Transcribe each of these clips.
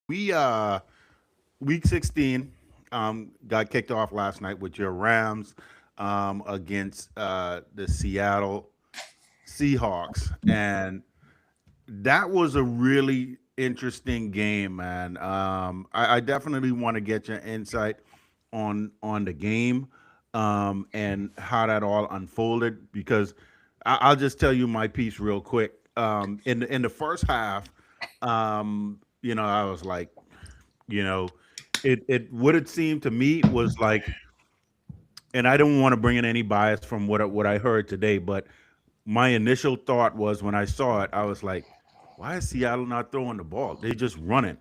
We week 16 got kicked off last night with your Rams against the Seattle Seahawks, and that was a really interesting game, man. I definitely want to get your insight on the game and how that all unfolded because I'll just tell you my piece real quick. In the first half, I was like, you know, it what it seemed to me was like, and I don't want to bring in any bias from what I heard today, but my initial thought was when I saw it, I was like, why is Seattle not throwing the ball? They just running.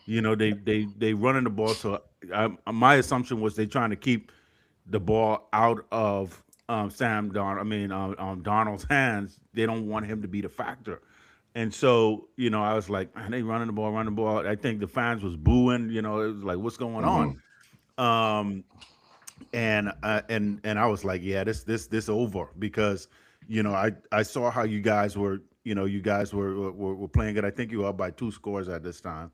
They running the ball. So my assumption was they trying to keep the ball out of Donald's hands. They don't want him to be the factor. And so, I was like, man, they running the ball, running the ball. I think the fans was booing. It was like, what's going on? Hmm. Um, and I was like, yeah, this over because I saw how you guys were playing it. I think you were up by two scores at this time,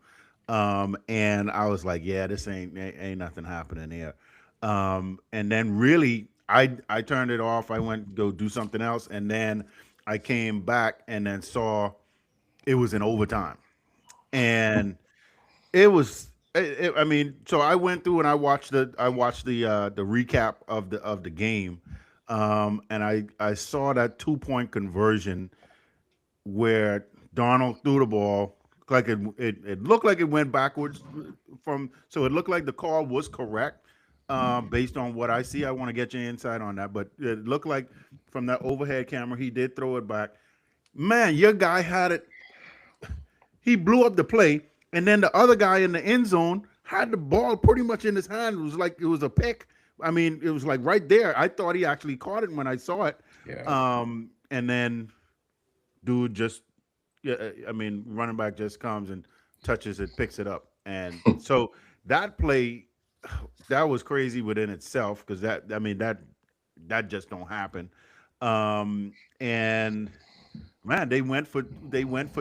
and I was like, yeah, this ain't nothing happening here. And then really, I turned it off. I went to go do something else, and then I came back and then saw it was in overtime, and it was. I mean, so I went through and I watched the recap of the game, and I saw that 2 point conversion where Donald threw the ball like it looked like it went backwards from. So it looked like the call was correct based on what I see. I want to get your insight on that, but it looked like from that overhead camera he did throw it back. Man, your guy had it, he blew up the play, and then the other guy in the end zone had the ball pretty much in his hand. It was like it was a pick. I mean, it was like right there. I thought he actually caught it when I saw it. Yeah. And then dude just, yeah, I mean, running back just comes and touches it, picks it up, and so that play, that was crazy within itself because that just don't happen. And man, they went for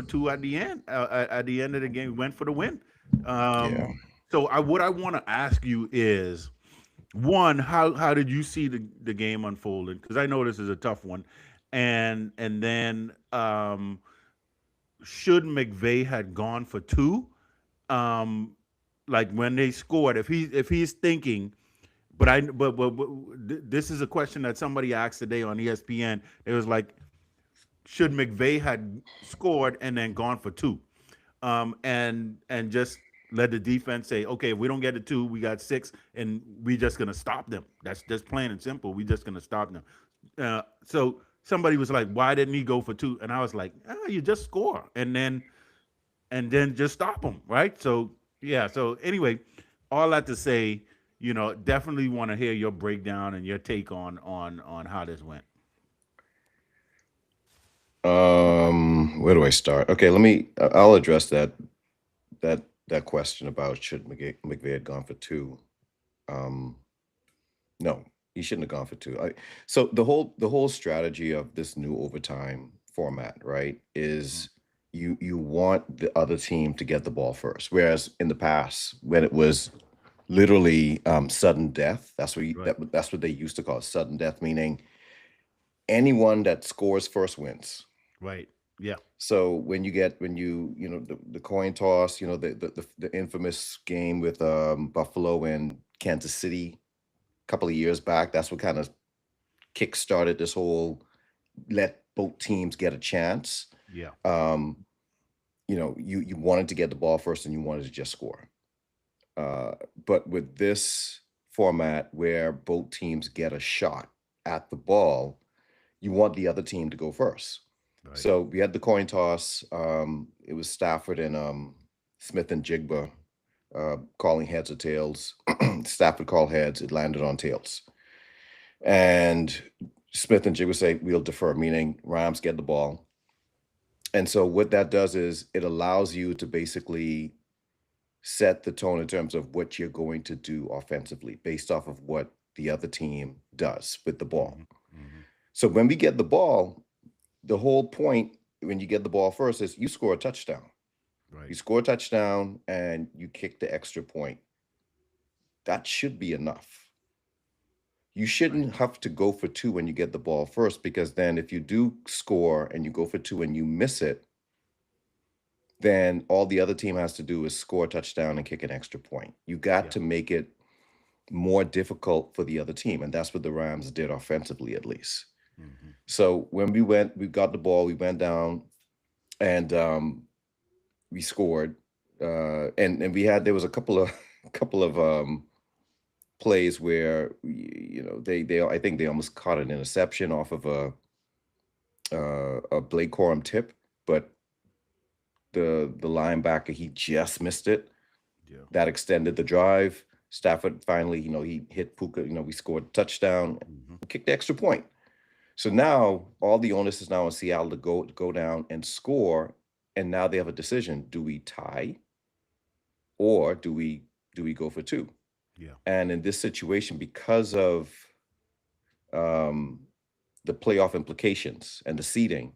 two at the end. At the end of the game, went for the win. Yeah. Um, so what I want to ask you is, one, how did you see the game unfolding? Because I know this is a tough one, and then should McVay had gone for two, um, like when they scored, if he's thinking, but this is a question that somebody asked today on ESPN. It was like, should McVay had scored and then gone for two, and just let the defense say, okay, if we don't get a two, we got six, and we just gonna stop them. That's just plain and simple. We just gonna stop them. So somebody was like, why didn't he go for two? And I was like, you just score and then just stop them, right? So yeah. So anyway, all that to say, definitely want to hear your breakdown and your take on how this went. Where do I start? Okay, let me. I'll address that question about should McVay had gone for two. Um, no, he shouldn't have gone for two. So the whole strategy of this new overtime format, right, Mhm. is you want the other team to get the ball first, whereas in the past when it was literally sudden death, Right. that's what they used to call it, sudden death, meaning anyone that scores first wins. Right. Yeah. So when you the coin toss, the infamous game with Buffalo and Kansas City a couple of years back, that's what kind of kick started this whole let both teams get a chance. Yeah. Um, you wanted to get the ball first and you wanted to just score. Uh, but with this format where both teams get a shot at the ball, you want the other team to go first. Right. So we had the coin toss. It was Stafford and Smith and Jigba calling heads or tails. Stafford called heads. It landed on tails. And Smith and Jigba say, we'll defer, meaning Rams get the ball. And so what that does is it allows you to basically set the tone in terms of what you're going to do offensively based off of what the other team does with the ball. Hmm. Hmm. So when we get the ball, the whole point when you get the ball first is you score a touchdown. You Right. score a touchdown and you kick the extra point. That should be enough. You Right. shouldn't have to go for two when you get the ball first, because then if you do score and you go for two and you miss it, then all the other team has to do is score a touchdown and kick an extra point. You got Yeah. to make it more difficult for the other team. And that's what the Rams did offensively, at least. Hmm. So when we got the ball, we went down and we scored. And there was a couple of couple of plays where they I think they almost caught an interception off of a Blake Corum tip, but the linebacker, he just missed it. Yeah. That extended the drive. Stafford finally, he hit Puka. We scored a touchdown, Hmm. kicked the extra point. So now all the onus is now on Seattle to go down and score, and now they have a decision: do we tie or do we go for two? Yeah. And in this situation, because of um, the playoff implications and the seeding,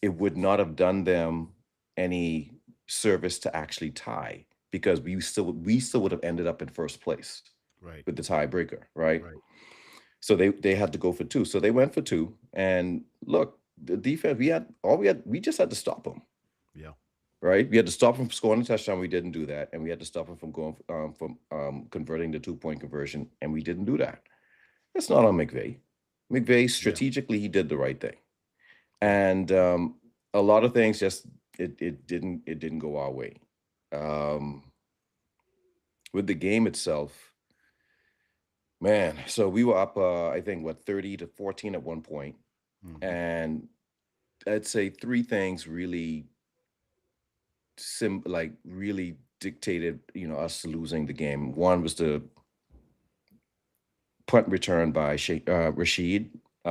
it would not have done them any service to actually tie, because we still would have ended up in first place Right. with the tiebreaker, right? Right. So they had to go for two. So they went for two. And look, the defense, we just had to stop them, Yeah. right? We had to stop them from scoring a touchdown. We didn't do that, and we had to stop them from going from converting the 2-point conversion, and we didn't do that. That's not on McVay. McVay, Yeah. strategically, he did the right thing. Yeah. And a lot of things just it didn't go our way. Um, with the game itself, man. So we were up, I think, what, 30-14 at one point, Hmm. and I'd say three things really really dictated, us losing the game. One was the punt return by Rashid Yeah.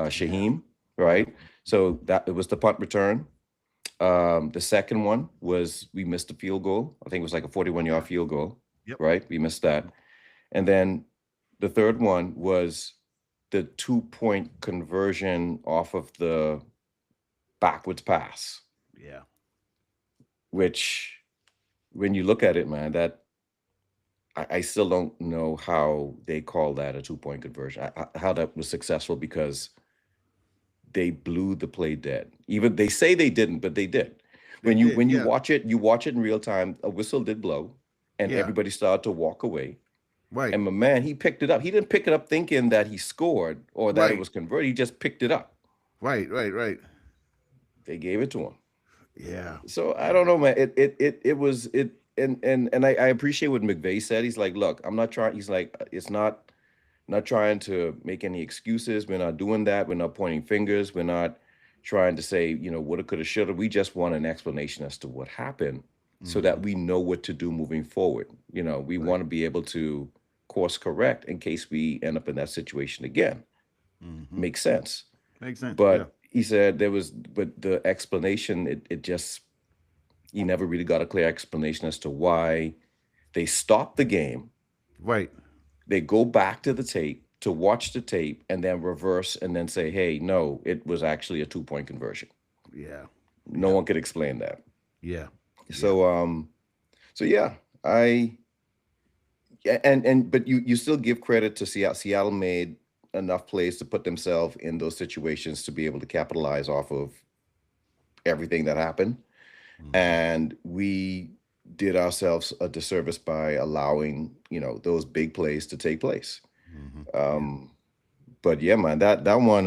Shaheem, Yep. right? Hmm. So that it was the punt return. The second one was we missed a field goal. I think it was like a 41-yard Yeah. field goal, Yep. right? We missed that. Hmm. And then the third one was the 2-point conversion off of the backwards pass, Yeah. which when you look at it, man, that I still don't know how they call that a 2-point conversion, how that was successful, because they blew the play dead. Even they say they didn't, but they did. They When you did. when you Yeah. watch it, you watch it in real time. A whistle did blow, and Yeah. everybody started to walk away. Right. And my man, he picked it up. He didn't pick it up thinking that he scored or that it Right. was converted. He just picked it up. Right. Right. Right. They gave it to him. Yeah. So I Yeah. don't know, man. It was it, and I appreciate what McVay said. He's like, look, I'm not trying. He's like, it's not trying to make any excuses. We're not doing that. We're not pointing fingers. We're not trying to say, woulda, coulda, shoulda. We just want an explanation as to what happened, so Hmm. that we know what to do moving forward. We Right. want to be able to course correct in case we end up in that situation again. Hmm. Makes sense. Makes sense. Yeah. But he said but the explanation, it just, he never really got a clear explanation as to why they stopped the game. Right. They go back to the tape to watch the tape and then reverse and then say, hey, no, it was actually a 2-point conversion. Yeah. No Yeah. one could explain that. Yeah. Yeah. So yeah, but you still give credit to Seattle. Seattle made enough plays to put themselves in those situations to be able to capitalize off of everything that happened. Hmm. And we did ourselves a disservice by allowing, those big plays to take place. Hmm. Yeah. Um, but yeah, man, that one,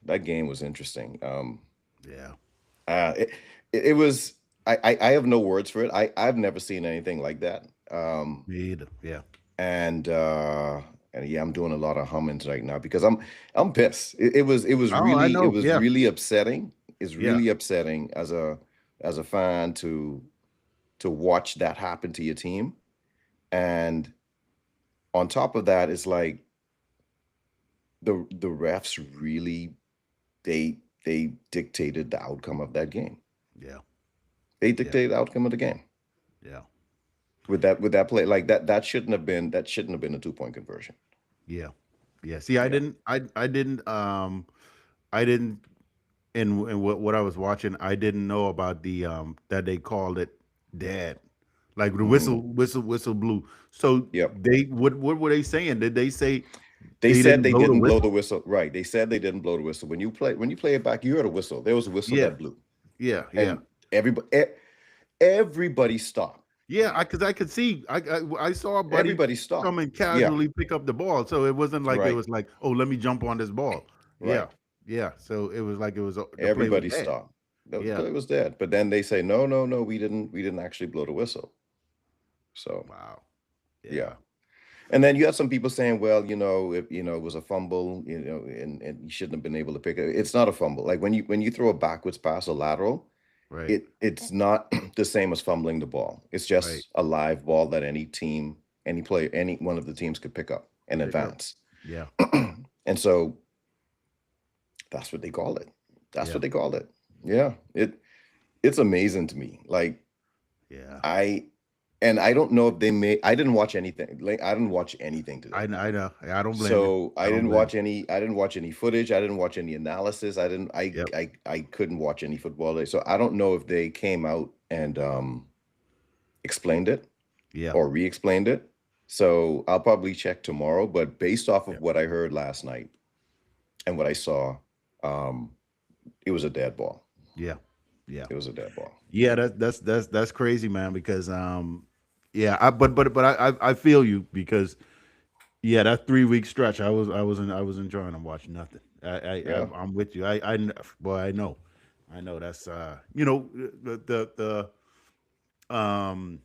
that game was interesting. Yeah. Uh, it, it was. I have no words for it. I've never seen anything like that. Me either. Yeah. And yeah, I'm doing a lot of hummings right now because I'm pissed. It was Oh, I really it know. was Yeah. really upsetting. It's Yeah. really upsetting as a fan to watch that happen to your team. And on top of that, it's like the refs really, they dictated the outcome of that game. Yeah. They Yeah. dictated the outcome of the game Yeah. with that play. Like that shouldn't have been a 2-point conversion. Yeah. Yeah. See, I Yeah. didn't. I didn't. In what I was watching, I didn't know about the that they called it dead. Like the Mm, whistle blew. So yep. they what were they saying? Did they say They they said didn't they blow the didn't blow the whistle? whistle. Right. They said they didn't blow the whistle. When you play it back, you heard a whistle. There was a whistle Yeah, that blew, yeah, yeah. and everybody stopped. Yeah, I because I could see I saw a buddy Everybody come stopped. and Yeah. casually pick up the ball, so it wasn't like it Right. was like, "Oh, let me jump on this ball." Yeah, Right. yeah, so it was like it was the play was Everybody dead. stopped. The Yeah. play was dead. But then they say, no, no, no, we didn't actually blow the whistle. So Wow. yeah. Yeah. And then you have some people saying, well, if it was a fumble, and you shouldn't have been able to pick it. It's not a fumble. Like when you throw a backwards pass or lateral, Right, it's not the same as fumbling the ball. It's right. just a live ball that any team, any player, any one of the teams could pick up and Pick up. advance. Yeah, And so that's what they call it. That's yeah, what they call it. Yeah. It's amazing to me. Like yeah. I and I don't know if they may I didn't watch anything. Like I didn't watch anything today. I know. I don't blame you. So I don't blame you. I didn't watch any footage. I didn't watch any analysis. I didn't Yep. I couldn't watch any football today. So I don't know if they came out and explained it Yeah, or re-explained it. So I'll probably check tomorrow. But based off of yeah, what I heard last night and what I saw, um, it was a dead ball. yeah, yeah. It was a dead ball. Yeah, that's crazy, man, because, yeah, I feel you because yeah, that 3-week stretch, I was enjoying. I'm watching nothing. Yeah. I'm with you. Boy, I know that's um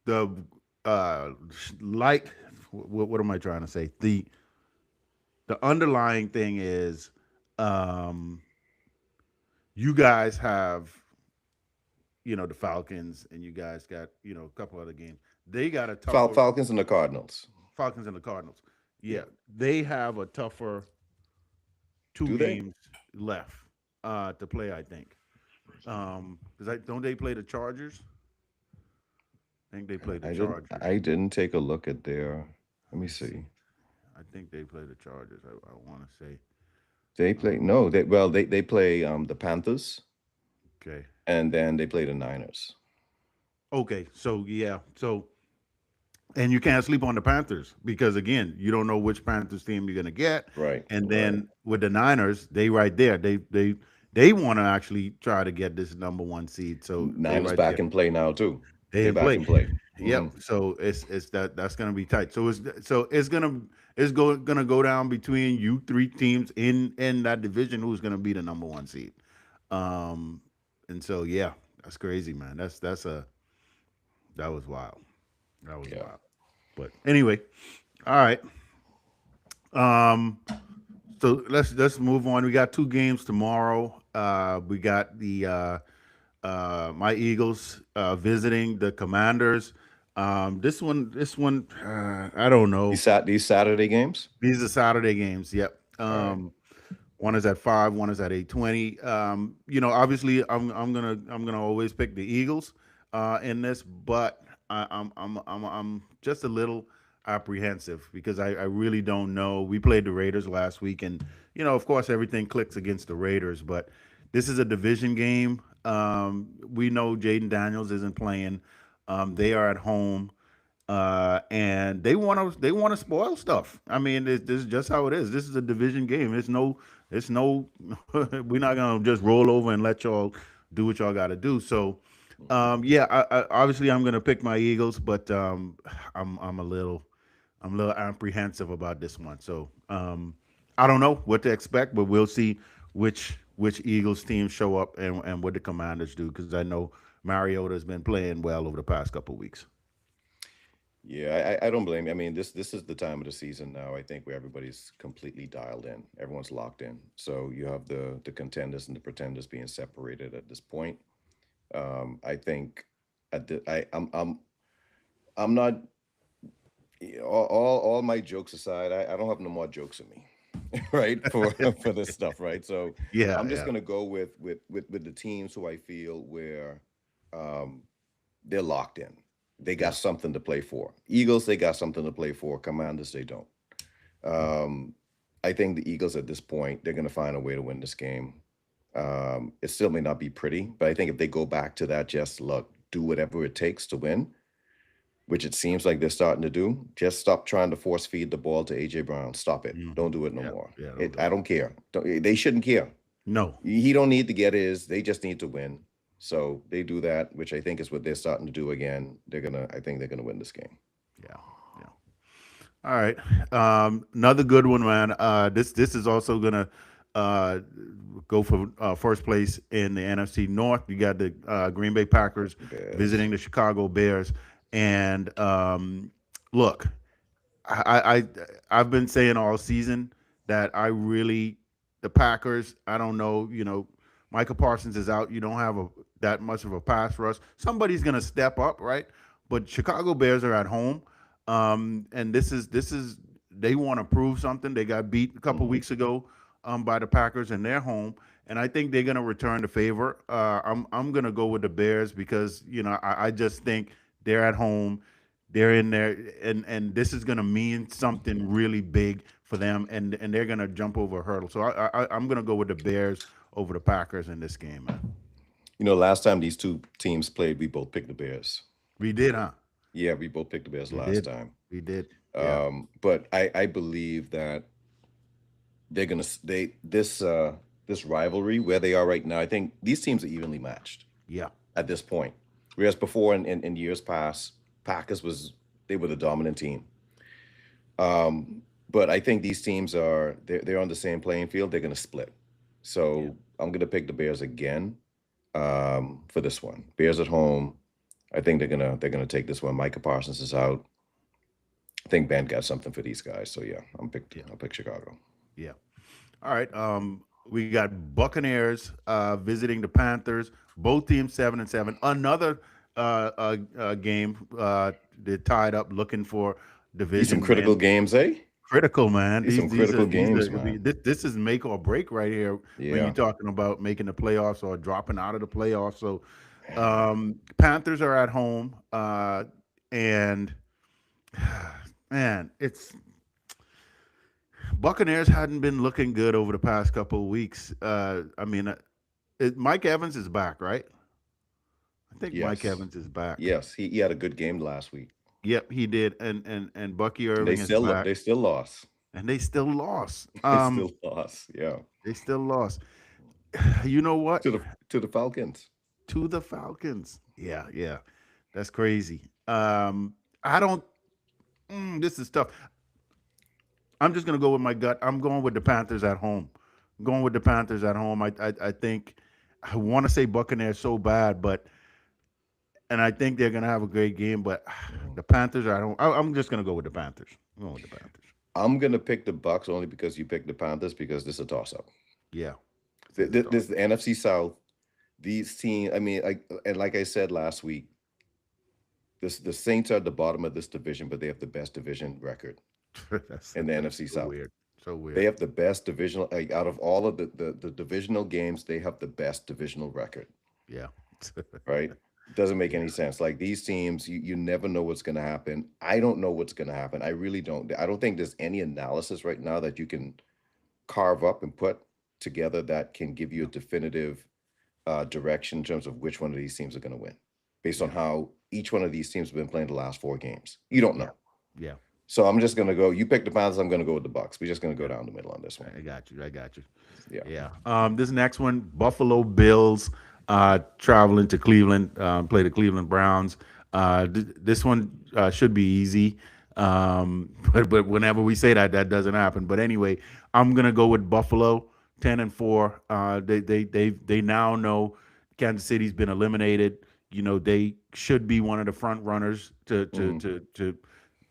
the light. What am I trying to say? The underlying thing is, um, you guys have the Falcons, and you guys got a couple other games. They got a tougher Falcons and the Cardinals. Falcons and the Cardinals. Yeah. Yeah, they have a tougher two Do they? games left to play. I think. Because don't they play the Chargers? I think they play the Chargers. I didn't take a look at their. Let me see. I think they play the Chargers. I want to say. They play no. They play the Panthers Okay. and then they play the Niners. Okay. So yeah. And you can't sleep on the Panthers because again, you don't know which Panthers team you're gonna get. Right. And Right. then with the Niners, they right there. They want to actually try to get this number one seed. So they Niners right back there. in play now too. They They in back play. in play. Yep. So it's that's gonna be tight. Gonna go down between you three teams in that division who's gonna be the number one seed. Um and so yeah, that's crazy, man. That was wild. That was Yeah. wild. But anyway, all right. Um so let's move on. We got two games tomorrow. We got the my Eagles visiting the Commanders. This one, I don't know. These Saturday games. These are Saturday games. Yep. All right. One is at 5, one is at 8:20. Obviously, I'm gonna always pick the Eagles in this, but I'm just a little apprehensive because I really don't know. We played the Raiders last week, and of course, everything clicks against the Raiders, but this is a division game. We know Jaden Daniels isn't playing. They are at home, and they want to spoil stuff. I mean, this is just how it is. This is a division game. It's no. We're not gonna just roll over and let y'all do what y'all got to do. So, yeah, obviously I'm gonna pick my Eagles, but I'm a little apprehensive about this one. So, I don't know what to expect, but we'll see which Eagles team show up and what the Commanders do because I know Mariota's been playing well over the past couple of weeks. Yeah, I don't blame you. I mean, this is the time of the season now, I think, where everybody's completely dialed in. Everyone's locked in. So you have the contenders and the pretenders being separated at this point. I think at the I'm not all my jokes aside, I don't have no more jokes in me. Right? For this stuff, right? So Yeah, I'm just yeah, gonna go with the teams who I feel where um they're locked in. They got yeah, something to play for. Eagles, they got something to play for. Commanders, they don't. Um, I think the Eagles at this point, they're going to find a way to win this game. It still may not be pretty, but I think if they go back to that just look, do whatever it takes to win, which it seems like they're starting to do, just stop trying to force feed the ball to AJ Brown. Stop it. Don't do it no Yeah, more. yeah, don't do I it. don't care. They shouldn't care. No. He don't need to get his. They just need to win. So they do that, which I think is what they're starting to do again. I think they're gonna win this game. Yeah, yeah. All right. Another good one, man. This is also gonna uh, go for first place in the NFC North. You got the Green Bay Packers Bears. visiting the Chicago Bears, and look, I I've been saying all season that I really the Packers. I don't know. Micah Parsons is out. You don't have that much of a pass rush. Somebody's gonna step up, right? But Chicago Bears are at home, and this is they want to prove something. They got beat a couple Hmm. weeks ago by the Packers, and they're home. And I think they're gonna return the favor. I'm gonna go with the Bears because I just think they're at home, they're in there, and this is gonna mean something really big for them, and they're gonna jump over a hurdle. So I'm gonna go with the Bears over the Packers in this game, man. Last time these two teams played, we both picked the Bears. We did, huh? Yeah, we both picked the Bears We last did. time. We did. Yeah. But I believe that they're gonna this rivalry where they are right now. I think these teams are evenly matched Yeah. at this point. Whereas before in years past, Packers they were the dominant team. But I think these teams they're on the same playing field. They're gonna split. Yeah. So I'm gonna pick the Bears again for this one. Bears at home. I think they're gonna take this one. Micah Parsons is out. I think Ben got something for these guys. So yeah, Yeah. I'll pick Chicago. Yeah. All right. We got Buccaneers visiting the Panthers. Both teams 7-7. Another game. They're tied up, looking for These some division critical win. games, eh? Critical, man. These some These critical are these games, are man. this is make or break right here when you're Yeah. talking about making the playoffs or dropping out of the playoffs. So, Panthers are at home, and man, it's Buccaneers hadn't been looking good over the past couple of weeks. I mean, Mike Evans is back, right? I think Mike Yes. Evans is back. Yes. He had a good game last week. Yep, he did, and Bucky And they Irving is still back, they still lost. and they still lost. They still lost. Yeah. They still lost. You know what? To the Falcons. To the Falcons. Yeah, yeah, that's crazy. I don't. This is tough. I'm just gonna go with my gut. I'm going with the Panthers at home. I'm going with the Panthers at home. I think I want to say Buccaneers so bad, but and I think they're gonna have a great game. But Mhm. the Panthers are at home. I'm just gonna go with the Panthers. I'm going with the Panthers. I'm gonna pick the Bucks only because you picked the Panthers because this is a toss up. Yeah, this is a This toss. is the NFC South. These teams, I mean, and like I said last week, the Saints are at the bottom of this division, but they have the best division record in the That's NFC so South. weird. So They weird. have the best divisional, like, out of all of the divisional games, they have the best divisional record, Yeah. right? Doesn't make any sense. Like these teams, you never know what's going to happen. I don't know what's going to happen. I really don't. I don't think there's any analysis right now that you can carve up and put together that can give you a definitive direction in terms of which one of these teams are going to win based on Yeah. how each one of these teams have been playing the last 4 games. You don't Yeah. know. Yeah. So I'm just going to go. You pick the Panthers. I'm going to go with the Bucks. We're just going to go down the middle on this one. I got you. I got you. Yeah. Yeah. This next one, Buffalo Bills, traveling to Cleveland, play the Cleveland Browns. This one should be easy. But whenever we say that, that doesn't happen. But anyway, I'm gonna go with Buffalo, 10-4. They now know Kansas City's been eliminated. They should be one of the front runners Hmm. to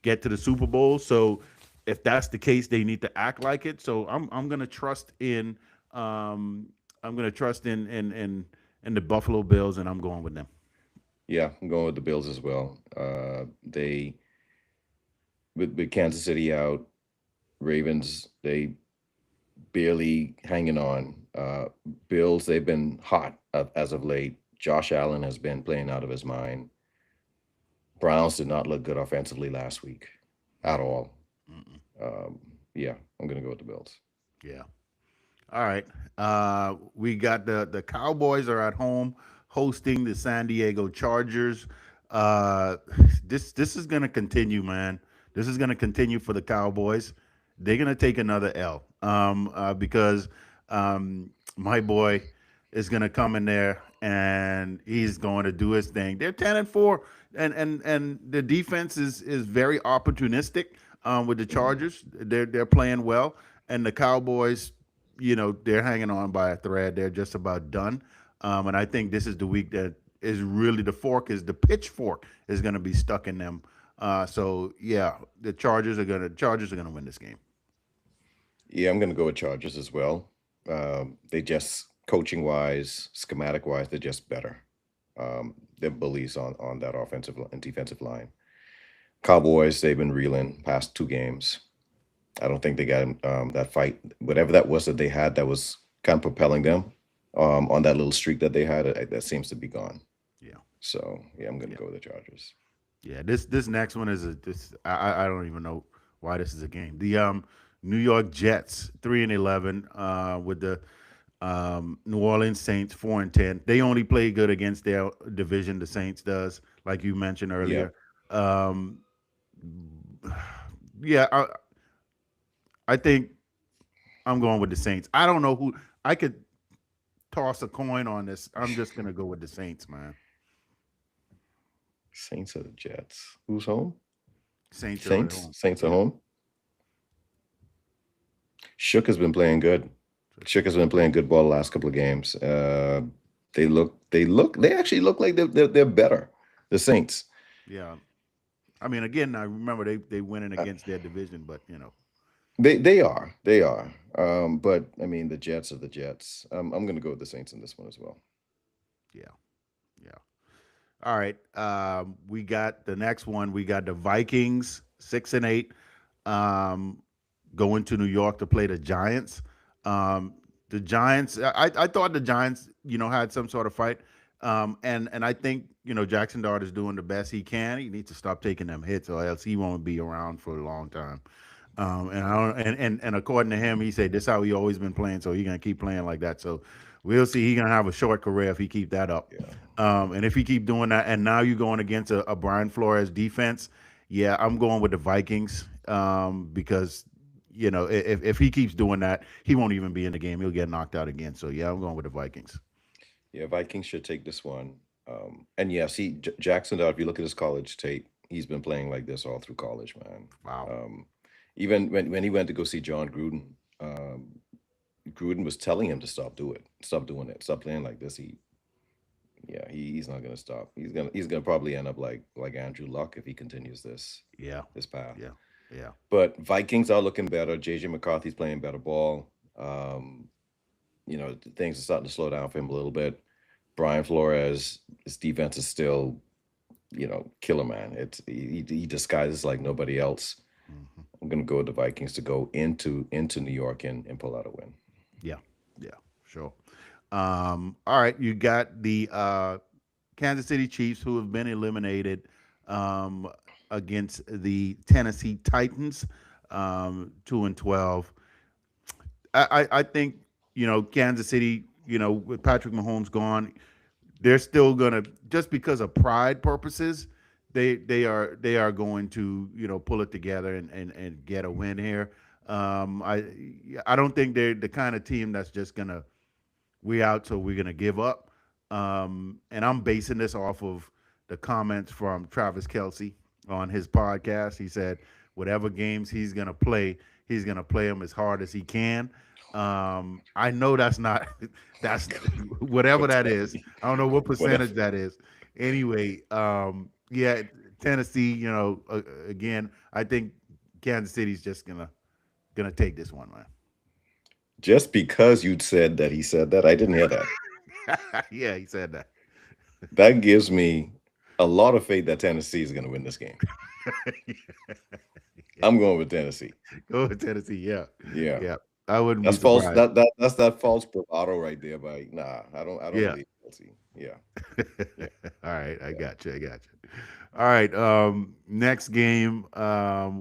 get to the Super Bowl. So if that's the case, they need to act like it. So I'm gonna trust in I'm gonna trust in the Buffalo Bills, and I'm going with them. Yeah, I'm going with the Bills as well. They with Kansas City out, Ravens they barely hanging on. Bills they've been hot as of late. Josh Allen has been playing out of his mind. Browns did not look good offensively last week at all. Mm-mm. Um, yeah, I'm gonna go with the Bills. Yeah. All right. We got the Cowboys are at home hosting the San Diego Chargers. Uh, this is gonna continue, man. This is gonna continue for the Cowboys. They're gonna take another L, because my boy is gonna come in there and he's going to do his thing. They're 10-4, and the defense is very opportunistic. With the Mhm. Chargers, they're playing well, and the Cowboys, they're hanging on by a thread. They're just about done. And I think this is the week that is really the pitchfork is going to be stuck in them. So yeah, the Chargers are gonna win this game. Yeah, I'm going to go with Chargers as well. They just coaching wise, schematic wise, they're just better. They're bullies on that and defensive line. Cowboys, they've been reeling past two games. I don't think they got that fight, whatever that was that they had that was kind of propelling them on that little streak that they had. That seems to be gone. Yeah, So yeah, I'm going to yeah, go with the Chargers. yeah. This next one is a this. I don't even know why this is a game. The New York Jets 3-11, with the New Orleans Saints 4-10. They only play good against their division. The Saints does, like you mentioned Yeah, earlier. Um, yeah, I think I'm going with the Saints. I don't know who I could toss a coin on this. I'm just gonna go with the Saints, man. Saints or the Jets. Who's home? Saints are at Saints. home. Saints are Yeah. home. Shook has been playing good. Shook has been playing good ball the last couple of games. They actually look like they're better. The Saints. Yeah. I mean, again, I remember they winning Uh, against their division, but they are. But I mean, the Jets are the Jets. I'm going to go with the Saints in this one as well. yeah, yeah. All right. We got the next one. We got the Vikings 6-8, um, going to New York to play the Giants. The Giants. I thought the Giants, had some sort of fight. And I think Jackson Dart is doing the best he can. He needs to stop taking them hits, or else he won't be around for a long time. And I don't, and according to him, he said this is how he always been playing, so he's gonna keep playing like that. So we'll see. He's gonna have a short career if he keep that up. Yeah. And if he keep doing that, and now you're going against a Brian Flores defense, yeah, I'm going with the Vikings, because if he keeps doing that, he won't even be in the game. He'll get knocked out again. So yeah, I'm going with the Vikings. Yeah, Vikings should take this one. And yeah, see, Jackson Dart, if you look at his college tape, he's been playing like this all through college, man. Wow. Um, Even when he went to go see John Gruden, Gruden was telling him to stop doing it, stop playing like this. He's not gonna stop. He's gonna probably end up like Andrew Luck if he continues Yeah. this path. Yeah. Yeah. But Vikings are looking better. JJ McCarthy's playing better ball. Things are starting to slow down for him a little bit. Brian Flores, his defense is still, killer man. He disguises like nobody else. Hmm. I'm gonna go with the Vikings to go into New York and pull out a win. Yeah. Yeah. Sure. All right. You got the Kansas City Chiefs, who have been eliminated, um, against the Tennessee Titans, 2-12. I think Kansas City, with Patrick Mahomes gone, they're still gonna, just because of pride purposes, they are going to pull it together and get a win here. I don't think they're the kind of team that's just gonna, we out, so we're gonna give up. And I'm basing this off of the comments from Travis Kelsey on his podcast. He said whatever games he's gonna play them as hard as he can. I know that's not that's whatever But that is. I don't know what whatever. percentage that is. Anyway, yeah, Tennessee. Again, I think Kansas City's just gonna take this one, man. Just because you said that he said that, I didn't hear that. Yeah, he said that. That gives me a lot of faith that Tennessee is gonna win this game. I'm going with Tennessee. Go with Tennessee. Yeah, Yeah. yeah. I wouldn't be That's false. surprised. That's that false bravado right there. But nah, I don't Yeah. believe Tennessee. Yeah. Yeah. All right, I Yeah. got you. I got you. All right. Next game,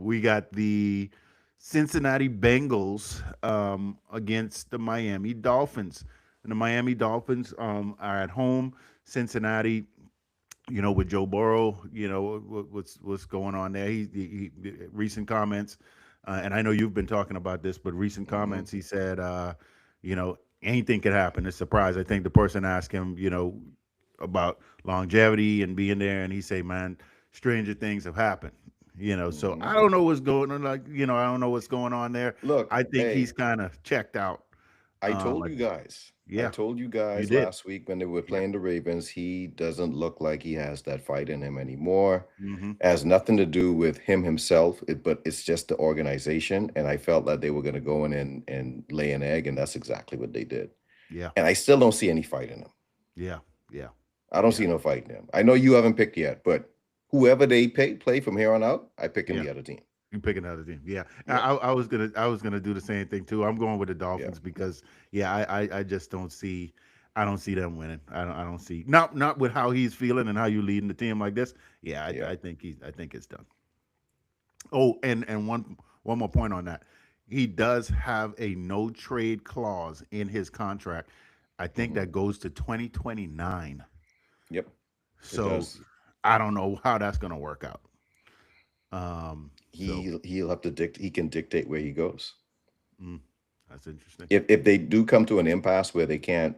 we got the Cincinnati Bengals, against the Miami Dolphins, and the Miami Dolphins, are at home. Cincinnati, with Joe Burrow, what's going on there. Recent comments, and I know you've been talking about this, but recent Hmm. comments, he said, anything could happen. It's a surprise. I think the person asked him, about longevity and being there, and he say, man, stranger things have happened. So Hmm. I don't know what's going on. Like, I don't know what's going on there. Look, I think he's hey, kind of checked out. I told Like, you guys. I yeah, told you you guys did. last week when they were Yeah. playing the Ravens, he doesn't look like he has that fight in him anymore. Hmm. It has nothing to do with him himself, but it's just the organization. And I felt that they were going to go in and lay an egg, and that's exactly what they did. Yeah. And I still don't see any fight in him. Yeah. Yeah. I don't Yeah. see no fight in him. I know you haven't picked yet, but whoever they play from here on out, I pick in Yeah. the other team. You pick another team. Yeah, Yep. I was gonna do the same thing too. I'm going with the Yeah. Dolphins because yeah, I just don't see I don't see them winning. I don't see not with how he's feeling and how you leading the team like this. Yeah, Yeah. I think it's done. Oh, and one more point on that. He does have a no trade clause in his contract. I think Hmm. that goes to 2029. Yep. It So does. I don't know how that's gonna work out. So He'll have to he can dictate where he goes. mm, that's interesting. If they do come to an impasse where they can't,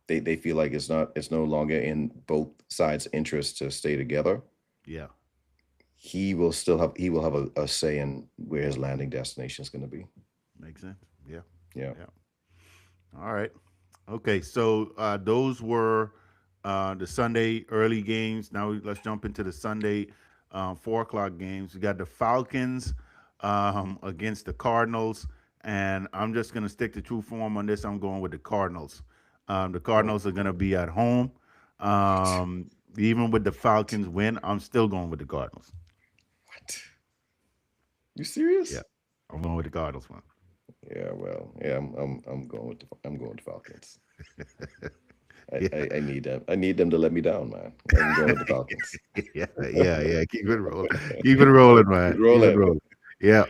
they feel like it's no longer in both sides' interest to stay together, Yeah. he will have a say in where his landing destination is going to be. Makes sense. Yeah. Yeah. Yeah. All right. Okay. So those were the Sunday early games. Now let's jump into the Sunday 4 o'clock games. We got the Falcons against the Cardinals, and I'm just gonna stick to true form on this. I'm going with the Cardinals. The Oh, Cardinals are gonna be at home. what? Even with the Falcons win, I'm still going with the Cardinals. What? You Yeah, serious? I'm going with the Cardinals one. Yeah. Well, yeah. I'm going with I'm going with the Falcons. Yeah. I need them. I need them to let me down, man. I'm going with the Falcons. Yeah, yeah, yeah. Keep it rolling. Keep it rolling, man. Roll Keep it it. rolling. Yeah.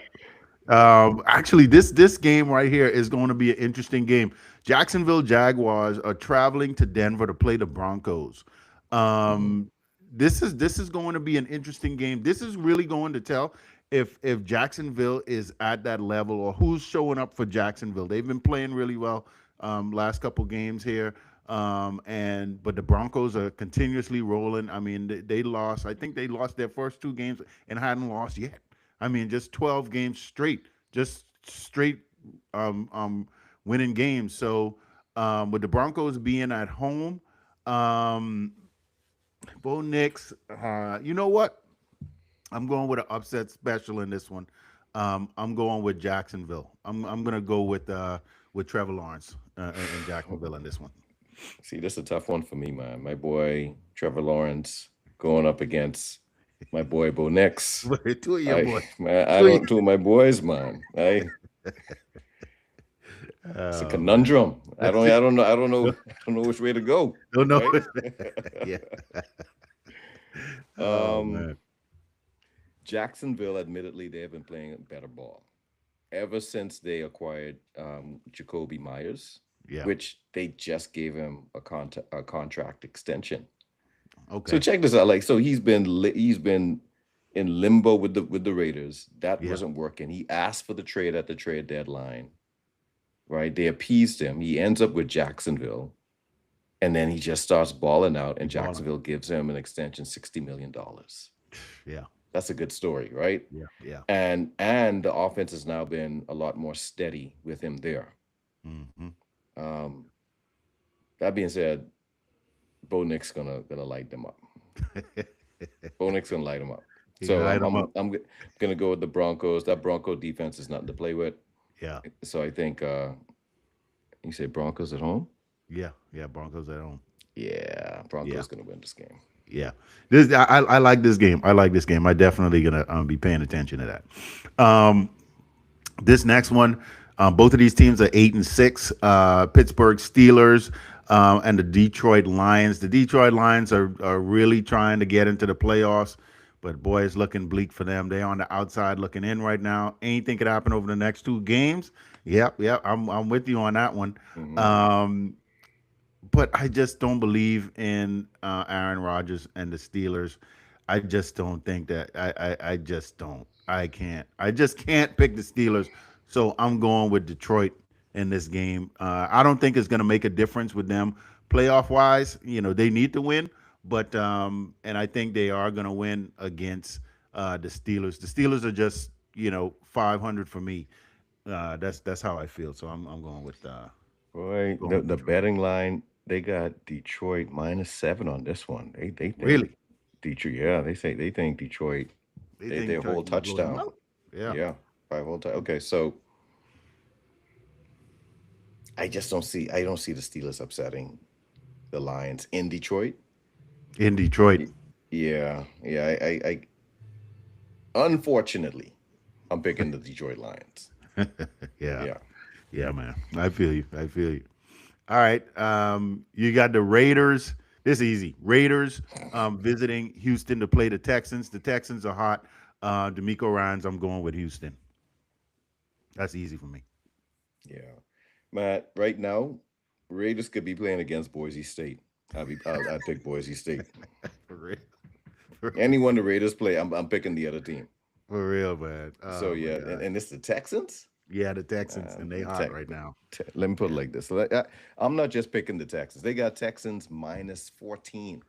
Actually, this game right here is going to be an interesting game. Jacksonville Jaguars are traveling to Denver to play the Broncos. Mhm. Um, this is going to be an interesting game. This is really going to tell if Jacksonville is at that level or who's showing up for Jacksonville. They've been playing really well last couple games here. And but the Broncos are continuously rolling. I mean, they lost. I think they lost their first 2 games and hadn't lost yet. I mean, just 12 games straight, just straight um, um, winning games. So with the Broncos being at home, um, Bo Nix, you know what? I'm going with an upset special in this one. I'm going with Jacksonville. I'm gonna go with Trevor Lawrence in Jacksonville in this one. See, this is a tough one for me, man. My boy Trevor Lawrence going up against my boy Bo Nix. Two of your boys. I Two of don't two of my boys, man. It's a oh man, conundrum. that's it. I don't know which way to go. Don't know. Right? Yeah. Oh um, man. Jacksonville, admittedly, they have been playing better ball ever since they acquired Jacoby Myers, Yeah. which they just gave him a contract extension. So Okay. check this out. Like, so he's been in limbo with the Raiders. That Yeah. wasn't working. He asked for the trade at the trade deadline. Right? They appeased him. He ends up with Jacksonville, and then he just starts balling out. And Keep balling out. Jacksonville gives him an extension, $60 million. Yeah. That's a good story, right? Yeah. Yeah. And the offense has now been a lot more steady with him there. Hmm. Um, that being said, Bo Nick's gonna light them up. Bo Nick's gonna light them up. You can So light them up. gonna go with the Broncos. That Bronco defense is nothing to play with. Yeah. So I think you say Broncos at home. Yeah. Yeah. Broncos at home. Yeah, Yeah. Broncos gonna win this game. Yeah. This I like this game. I like this game. I definitely gonna be paying attention to that. This next one, both of these teams are 8-6. Pittsburgh Steelers and the Detroit Lions. The Detroit Lions are really trying to get into the playoffs, but boy, it's looking bleak for them. They're on the outside looking in right now. Anything could happen over the next 2 games. Yep, yep. I'm with you on that one. Hmm. Um, but I just don't believe in Aaron Rodgers and the Steelers. I just don't think that I just don't. I can't. I just can't pick the Steelers. So I'm going with Detroit in this game. I don't think it's going to make a difference with them playoff wise. They need to win, but and I think they are going to win against the Steelers. The Steelers are just 500 for me. That's how I feel. So I'm going with Boy, going with the Detroit. betting line, they got Detroit -7 on this one. They think Really? Detroit, yeah, they think Detroit, They think their Detroit's whole gonna blow them touchdown. out. Yeah. Yeah, 5 whole time. Okay, so I don't see the Steelers upsetting the Lions in Detroit. In Detroit. Y- Yeah, yeah. Unfortunately, I'm picking the Detroit Lions. Yeah. Yeah. Yeah, man. I feel you. I feel you. All right. You got the Raiders. This is easy. Raiders visiting Houston to play the Texans. The Texans are hot. D'Amico Ryans, I'm going with Houston. That's easy for me. Yeah. Matt, right now, Raiders could be playing against Boise State. I'd pick Boise State. For real. For, Anyone the Raiders play, I'm picking the other team. for real, man. So Oh my yeah, God. and it's the Texans. Yeah, the Texans, Uh, and they hot Tex- right now. Let me put it Yeah. like this. I'm not just picking the Texans. They got Texans -14,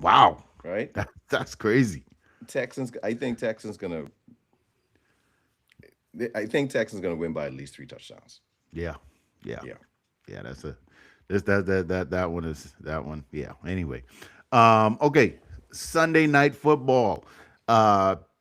Wow. right? That's crazy. Texans. I think Texans gonna win by at least 3 touchdowns. Yeah. Yeah. Yeah. Yeah, that's a this that one is that one. Yeah. Anyway. Okay. Sunday night football.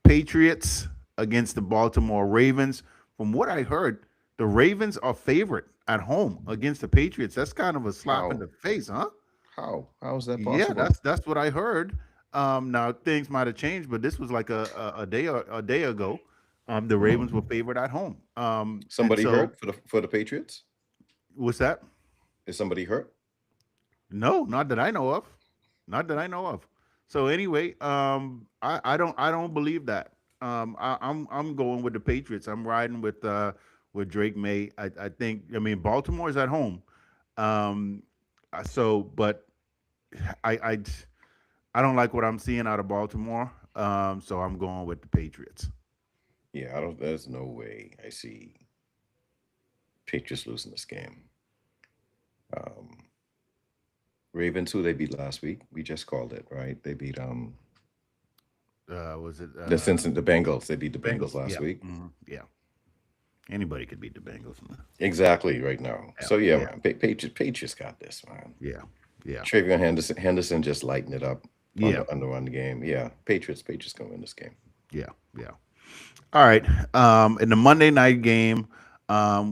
Patriots against the Baltimore Ravens. From what I heard, the Ravens are favorite at home against the Patriots. That's kind of a slap in How? the face, huh? How is that Yeah, possible? that's what I heard. Now things might have changed, but this was like a day ago. The Ravens were Hmm. favored at home. And Somebody so hurt for the Patriots? what's that? Is somebody hurt? No, not that I know of. Not that I know of. So anyway, I don't believe that. I'm going with the Patriots. I'm riding with Drake May. I mean Baltimore is at home. Um, but I I I don't like what I'm seeing out of Baltimore. So I'm going with the Patriots. Yeah, I don't. There's no way I see Patriots losing this game. Um, Ravens, who they beat last week? We just called it, right? They beat Was it the Cincinnati, the Bengals. They beat the the Bengals Bengals? last Yeah, week. yeah. Anybody could beat the Bengals. Exactly, right now. Yeah, So yeah, yeah, man, Patriots got this, man. yeah, yeah, Travion Henderson just lighting it up yeah, on the run game. Yeah, Patriots gonna win this game. yeah, yeah. All right. In the Monday night game,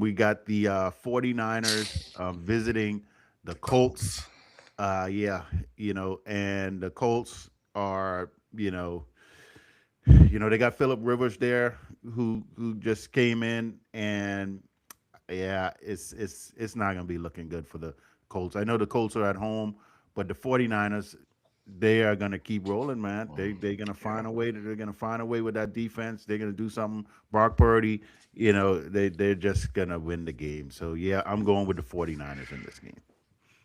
we got the 49ers visiting the The Colts. Colts. Yeah, and the Colts are, they got Philip Rivers there who just came in, and yeah, it's not gonna be looking good for the Colts. I know the Colts are at home, but the 49ers, they are gonna keep rolling, man. They're gonna Yeah, find a way. They're gonna find a way with that defense. They're gonna do something. Brock Purdy, they're just gonna win the game. So yeah, I'm going with the 49ers in this game.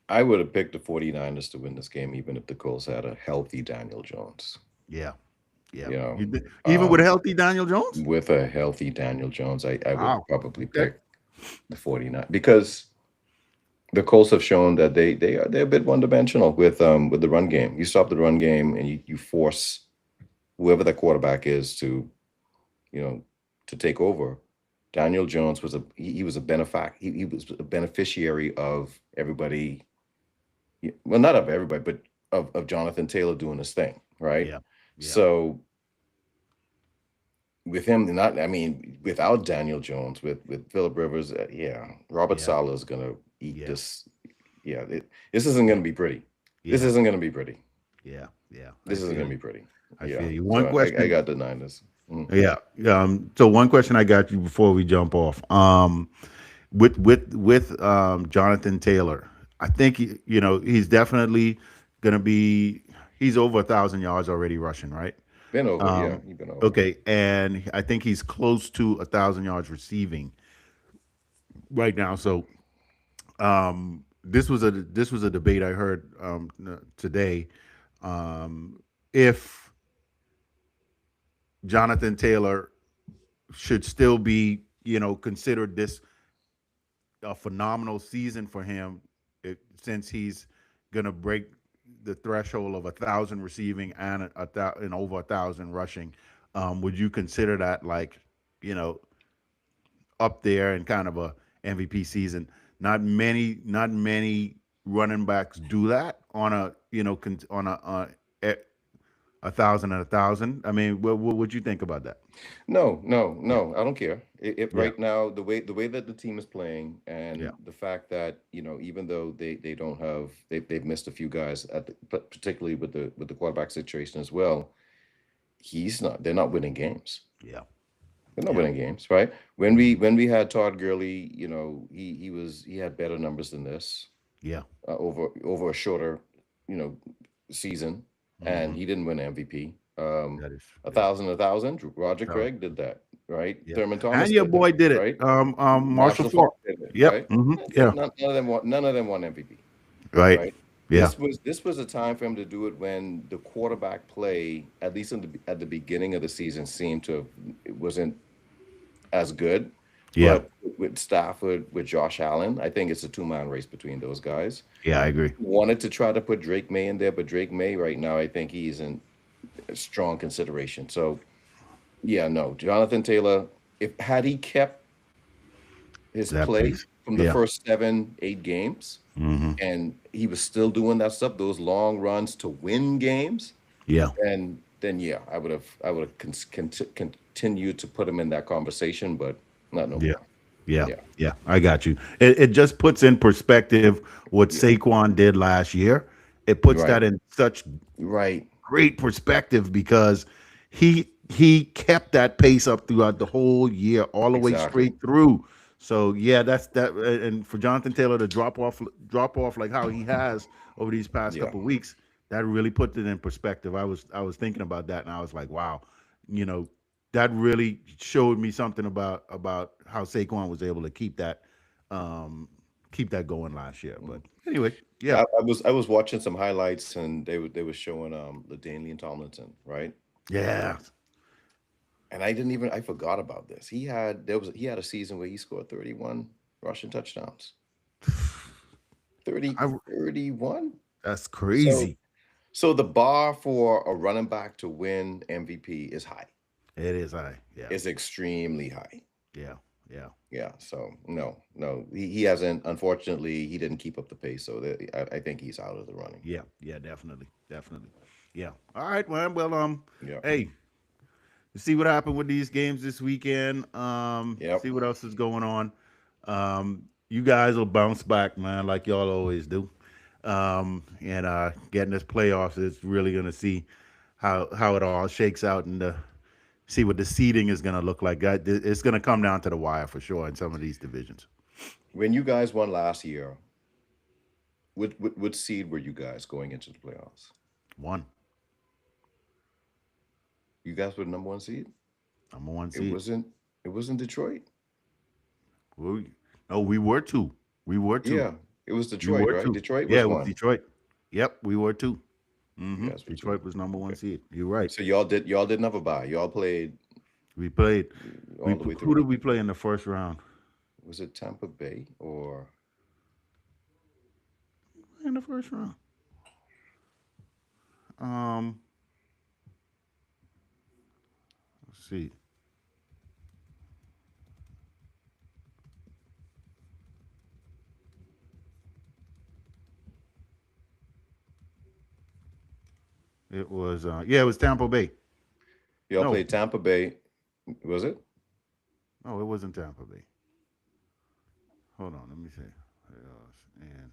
I would have picked the 49ers to win this game, even if the Colts had a healthy Daniel Jones. Yeah, yeah. You know, Even with a um, healthy Daniel Jones. with a healthy Daniel Jones, I would Wow. probably Okay. pick the 49 because the Colts have shown that they're a bit one dimensional with the run game. You stop the run game and you force whoever the quarterback is to you know to take over. Daniel Jones was he was a he was a beneficiary of everybody. Well, not of everybody, but of Jonathan Taylor doing his thing, right? Yeah, yeah, So with him, not I mean, without Daniel Jones, with Philip Rivers, yeah, Robert yeah, Sala is gonna eat yeah, this. Yeah, this isn't gonna yeah, be pretty. This yeah, isn't gonna be pretty. yeah, yeah. I This isn't feel gonna you. be pretty. I Yeah. feel you. One So I question. got the Niners. Mhm. Yeah. So one question I got you before we jump off. With Jonathan Taylor, I think he's definitely gonna be. He's over 1,000 yards already rushing, right? Been over, yeah. Um, You've been over. okay, and I think he's close to 1,000 yards receiving right now. So this was a debate I heard today. If Jonathan Taylor should still be, considered this a phenomenal season for him, since he's gonna break the threshold of 1,000 receiving and and over 1,000 rushing. Would you consider that, like, you know up there and kind of a MVP season? Not many running backs do that on a on a 1,000 and 1,000. I mean, what would you think about that? No, no, no. I don't care. It Yeah, right now, the way that the team is playing, yeah, and the fact that even though they don't have they've missed a few guys but particularly with the quarterback situation as well. He's not. They're not winning games. yeah, They're not yeah, winning games, right? When we hmm when we had Todd Gurley, he had better numbers than this yeah. over a shorter, you know, season, and hmm he didn't win MVP. That is, A yeah. thousand, a thousand. Roger Oh, Craig did that, right? yeah. Thurman Thomas And your did that, boy did it. right? Marshall Marshall Falk Falk. did it, Yep. right? That's it. Yeah. None of them won MVP, Right. right? Yeah. This was a time for him to do it when the quarterback play, at least at the beginning of the season, seemed to have, it wasn't as good. Yeah. But with Stafford, with Josh Allen, I think it's a two-man race between those guys. Yeah. I agree. Wanted to try to put Drake May in there, but Drake May right now, I think he's in a strong consideration. So yeah, no, Jonathan Taylor, if had he kept his That play piece. from the Yeah. first 7, 8 games, hmm and he was still doing that stuff, those long runs to win games, Yeah. then yeah, I would have continued to put him in that conversation, but not no Yeah. more. Yeah. Yeah, Yeah. I got you. It just puts in perspective what yeah, Saquon did last year. It puts right, that in such right, great perspective because he kept that pace up throughout the whole year, all the way exactly. straight through. So yeah, that's that. And for Jonathan Taylor to drop off like how he has over these past Yeah, couple of weeks, that really put it in perspective. I was thinking about that, and I was like, wow, you know, that really showed me something about how Saquon was able to um, keep that going last year. But mhm. anyway, yeah, I was watching some highlights, and they were showing LaDainian Tomlinson, right? yeah, And I forgot about this. He had a season where he scored 31 rushing touchdowns. 30, I, 31. that's So crazy. so the bar for a running back to win MVP is high. It is high. Yeah. Is extremely high. Yeah. Yeah. Yeah. So no, no, he hasn't. Unfortunately, he didn't keep up the pace. So I think he's out of the running. Yeah. Yeah. Definitely. Definitely. Yeah. All right, man. Well, Yeah. hey, see what happened with these games this weekend. Yep. See what else is going on. You guys will bounce back, man, like y'all always do. And getting this playoffs is really gonna see how it all shakes out, and see what the seeding is gonna look like. It's gonna come down to the wire for sure in some of these divisions. When you guys won last year, what seed were you guys going into the playoffs? One, You guys were the number one seed. number one It seed. wasn't. It wasn't Detroit. We, no, we were two. We were two. Yeah, it was We Detroit, were right? two. Detroit Yeah, was it was one. Detroit. Yep, we were two. You guys were two. Detroit was number one Okay. seed. You're right. So y'all didn't have a bye. Y'all played We played. all the way Who did through. we play in the first round? Was it Tampa Bay or In the first round. Um, let's see. It was yeah, it was Tampa Bay. y'all No, played Tampa Bay? Was it? no, it wasn't Tampa Bay. Hold on, let me see. And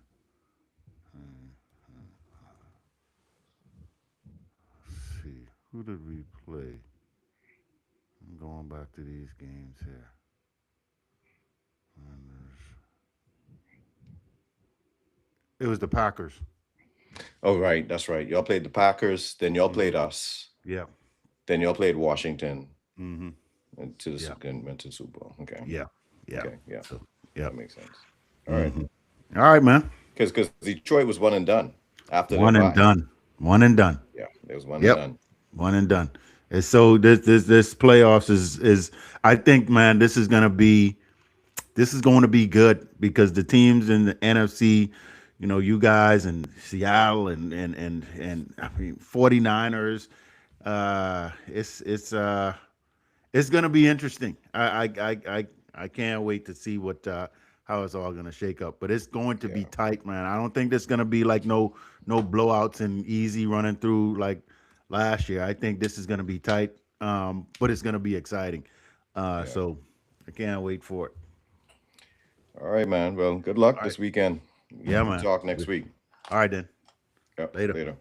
let's see, who did we play? I'm going back to these games here. And it was the Packers. Oh, right. That's right. Y'all played the Packers. Then y'all hmm played us. Yeah. Then y'all played Washington hmm and to the Yeah. second went to the Super Bowl. Okay. Yeah. Yeah. Okay. Yeah, So, yeah. that makes sense. All right. hmm All right, man. because Detroit was one and done after their One and bye. done. One and done. Yeah, it was one and Yep. done. One and done. And so this playoffs is I think, man, this is going to be good because the teams in the NFC, you guys and Seattle and I mean 49ers, it's going to be interesting. I can't wait to see what how it's all going to shake up. But it's going to be Yeah, tight, man. I don't think there's going to be like no blowouts and easy running through like last year. I think this is going to be tight, but it's going to be exciting. yeah. So I can't wait for it. All right, man. Well, good luck All right. this weekend. Yeah, We'll man. talk next week. All right then. Yep, Later. later.